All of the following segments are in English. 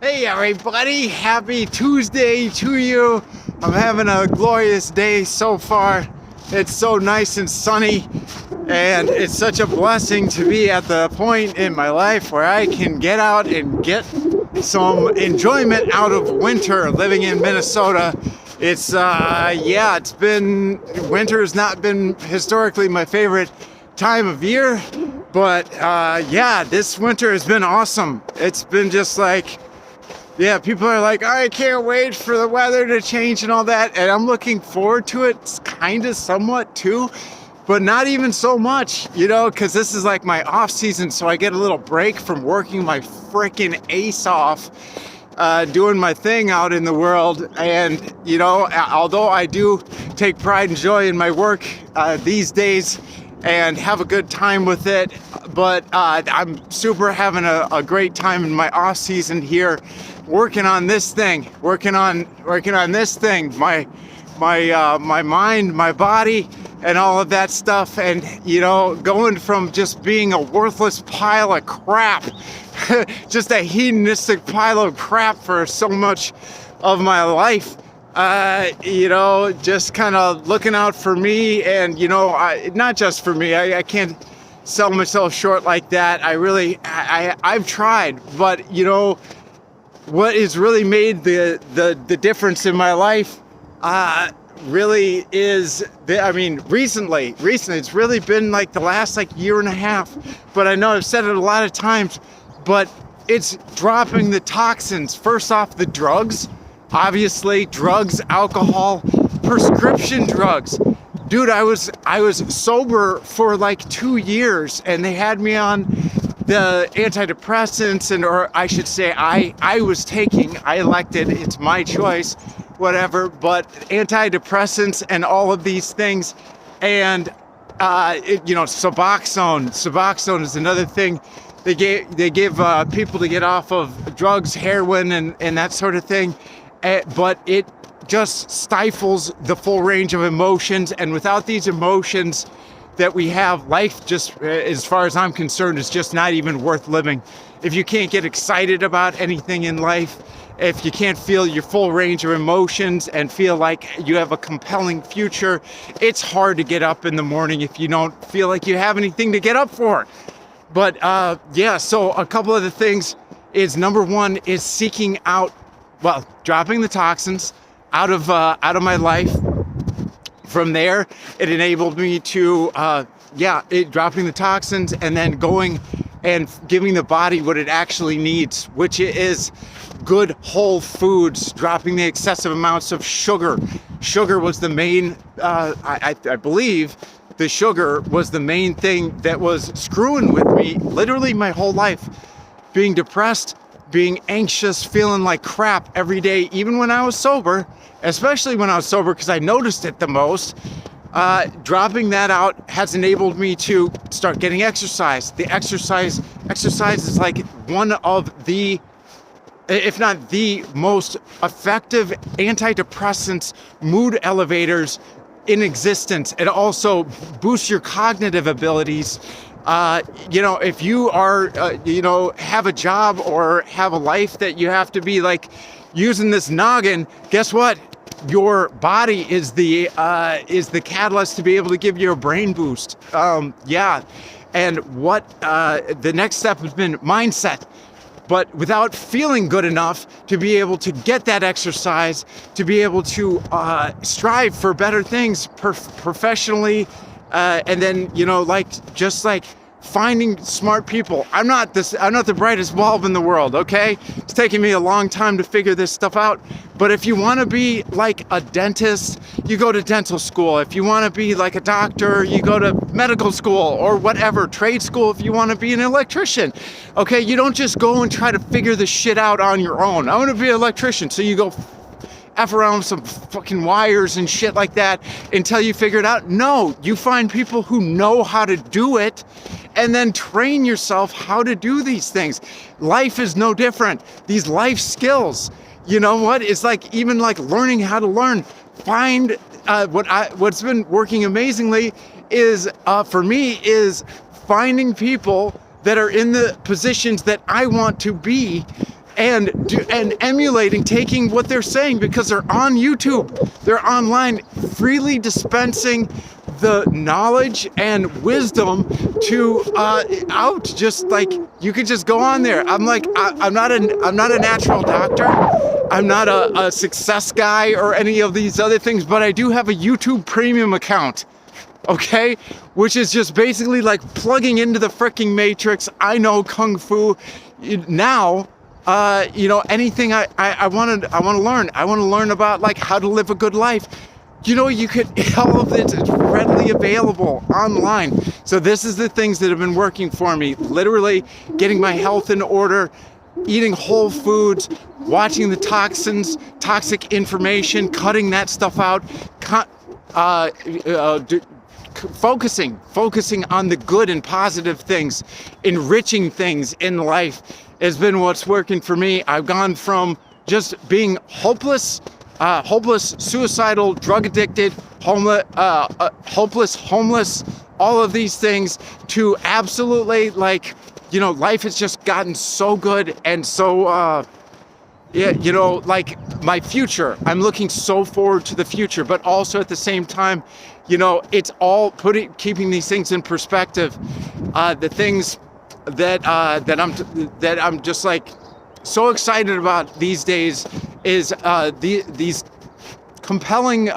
Hey everybody, happy Tuesday to you. I'm having a glorious day so far. It's so nice and sunny, and it's such a blessing to be at the point in my life where I can get out and get some enjoyment out of winter living in Minnesota. Winter has not been historically my favorite time of year, but this winter has been awesome. It's been just like, people are like, I can't wait for the weather to change and all that. And I'm looking forward to it kind of somewhat too, but not even so much, because this is like my off season. So I get a little break from working my freaking ace off, doing my thing out in the world. And, although I do take pride and joy in my work these days and have a good time with it, but I'm super having a great time in my off season here, working on this thing, my mind, my body, and all of that stuff. And going from just being a worthless pile of crap, just a hedonistic pile of crap for so much of my life, just kind of looking out for me, and not just for me. I can't sell myself short like that. I've tried, but what has really made the difference in my life really is recently it's really been like the last year and a half, but I know I've said it a lot of times, but it's dropping the toxins. First off, the drugs, obviously, drugs, alcohol, prescription drugs. Dude, I was sober for 2 years, and they had me on the antidepressants, or I should say I elected, it's my choice, whatever, but antidepressants and all of these things. And Suboxone is another thing they give people to get off of drugs, heroin, and that sort of thing. But it just stifles the full range of emotions, and without these emotions that we have, life, just as far as I'm concerned, is just not even worth living. If you can't get excited about anything in life, if you can't feel your full range of emotions and feel like you have a compelling future, it's hard to get up in the morning if you don't feel like you have anything to get up for. But so a couple of the things is, number one is seeking out, dropping the toxins out of my life. From there, it enabled me to, dropping the toxins and then going and giving the body what it actually needs, which is good whole foods, dropping the excessive amounts of sugar. Sugar was the main, I believe, the sugar was the main thing that was screwing with me literally my whole life. Being depressed, being anxious, feeling like crap every day, even when I was sober, especially when I was sober, because I noticed it the most. Dropping that out has enabled me to start getting exercise. The exercise is like one of the, if not the most effective antidepressants, mood elevators in existence. It also boosts your cognitive abilities. If you are, have a job or have a life that you have to be using this noggin, guess what? Your body is the catalyst to be able to give you a brain boost. And what the next step has been mindset. But without feeling good enough to be able to get that exercise, to be able to strive for better things professionally, and then finding smart people. I'm not the brightest bulb in the world, okay? It's taken me a long time to figure this stuff out. But if you want to be like a dentist, you go to dental school. If you want to be like a doctor, you go to medical school or whatever, trade school if you want to be an electrician. Okay, you don't just go and try to figure this shit out on your own. I want to be an electrician, so you go F around with some fucking wires and shit like that until you figure it out. No, you find people who know how to do it and then train yourself how to do these things. Life is no different. These life skills, it's even learning how to learn. Find what's been working amazingly is for me is finding people that are in the positions that I want to be and emulating, taking what they're saying, because they're on YouTube, they're online, freely dispensing the knowledge and wisdom to out. Just like, you could just go on there. I'm not a natural doctor. I'm not a success guy or any of these other things, but I do have a YouTube premium account, okay? Which is just basically like plugging into the freaking matrix. I know Kung Fu now. Anything I want to learn. I want to learn about like how to live a good life. You could, all of this is readily available online. So this is the things that have been working for me. Literally getting my health in order, eating whole foods, watching the toxic information, cutting that stuff out, focusing on the good and positive things, enriching things in life has been what's working for me. I've gone from just being hopeless, suicidal, drug addicted, hopeless, homeless, all of these things, to absolutely life has just gotten so good and so, like my future. I'm looking so forward to the future, but also at the same time, it's all keeping these things in perspective. The things that I'm just like so excited about these days is these compelling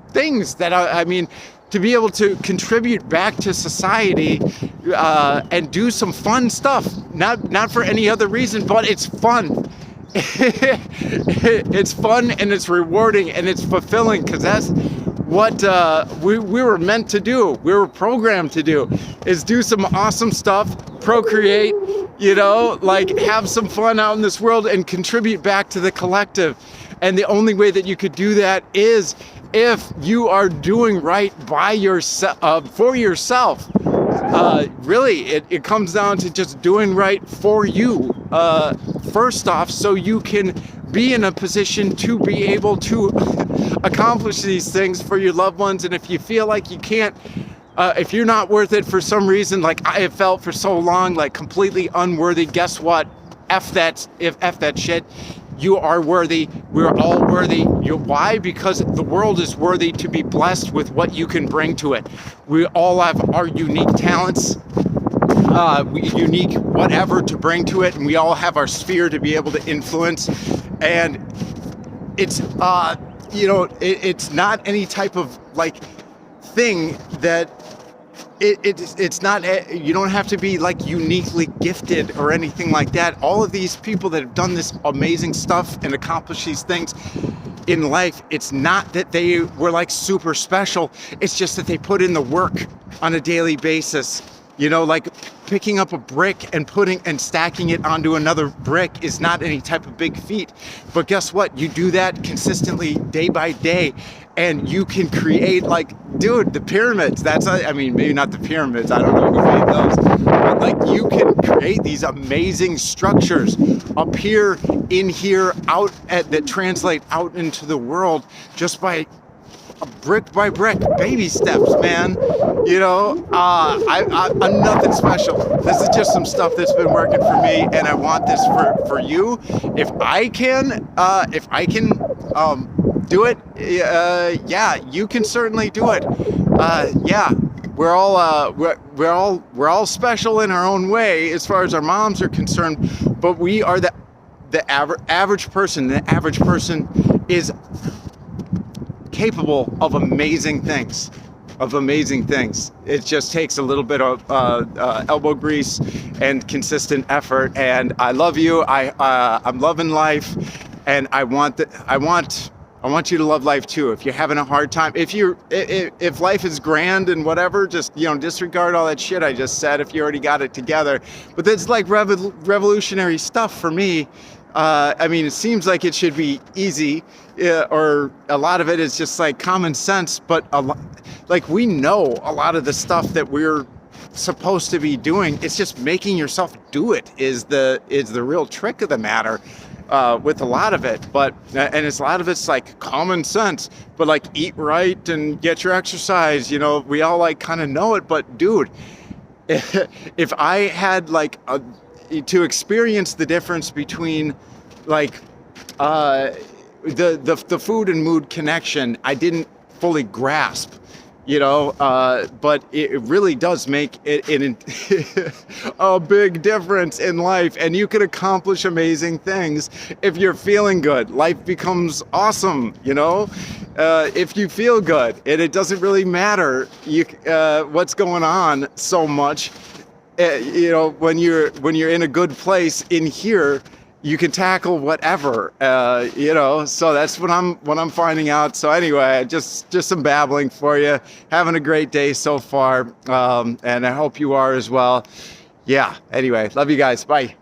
things that I mean, to be able to contribute back to society and do some fun stuff, not for any other reason, but it's fun. It's fun and it's rewarding and it's fulfilling, because that's what we were meant to do. We were programmed to do, is do some awesome stuff, procreate, have some fun out in this world and contribute back to the collective. And the only way that you could do that is if you are doing right by yourself, for yourself. Really, it comes down to just doing right for you, first off, so you can be in a position to be able to accomplish these things for your loved ones. And if you feel like you can't, if you're not worth it for some reason, like I have felt for so long, like completely unworthy, guess what? F that shit. You are worthy. We're all worthy. Why? Because the world is worthy to be blessed with what you can bring to it. We all have our unique talents, unique whatever to bring to it, and we all have our sphere to be able to influence. And it's it's not any type of like thing that it's not, you don't have to be like uniquely gifted or anything like that. All of these people that have done this amazing stuff and accomplished these things in life, it's not that they were like super special. It's just that they put in the work on a daily basis. Like picking up a brick and stacking it onto another brick is not any type of big feat. But guess what? You do that consistently day by day, and you can create, like, dude, the pyramids. Maybe not the pyramids. I don't know who made those. But like, you can create these amazing structures up here, in here, out that translate out into the world just by brick by brick, baby steps, man. I'm nothing special. This is just some stuff that's been working for me, and I want this for you. If I can do it, yeah, you can certainly do it. Yeah, we're all special in our own way as far as our moms are concerned, but we are the average person. The average person is capable of amazing things. It just takes a little bit of elbow grease and consistent effort. And I love you. I'm loving life, and I want you to love life too. If you're having a hard time, if life is grand and whatever, just disregard all that shit I just said. If you already got it together, but that's like revolutionary stuff for me. It seems like it should be easy, or a lot of it is just like common sense, but we know a lot of the stuff that we're supposed to be doing. It's just making yourself do it is the real trick of the matter, with a lot of it. But and a lot of it's like common sense, but like eat right and get your exercise. We all like kind of know it, but dude, if I had to experience the difference between like the food and mood connection I didn't fully grasp, but it really does make a big difference in life, and you can accomplish amazing things if you're feeling good. Life becomes awesome, if you feel good, and it doesn't really matter what's going on so much. When you're in a good place in here, you can tackle whatever, so that's what I'm finding out. So anyway, just some babbling for you. Having a great day so far, and I hope you are as well. Yeah, anyway, love you guys. Bye.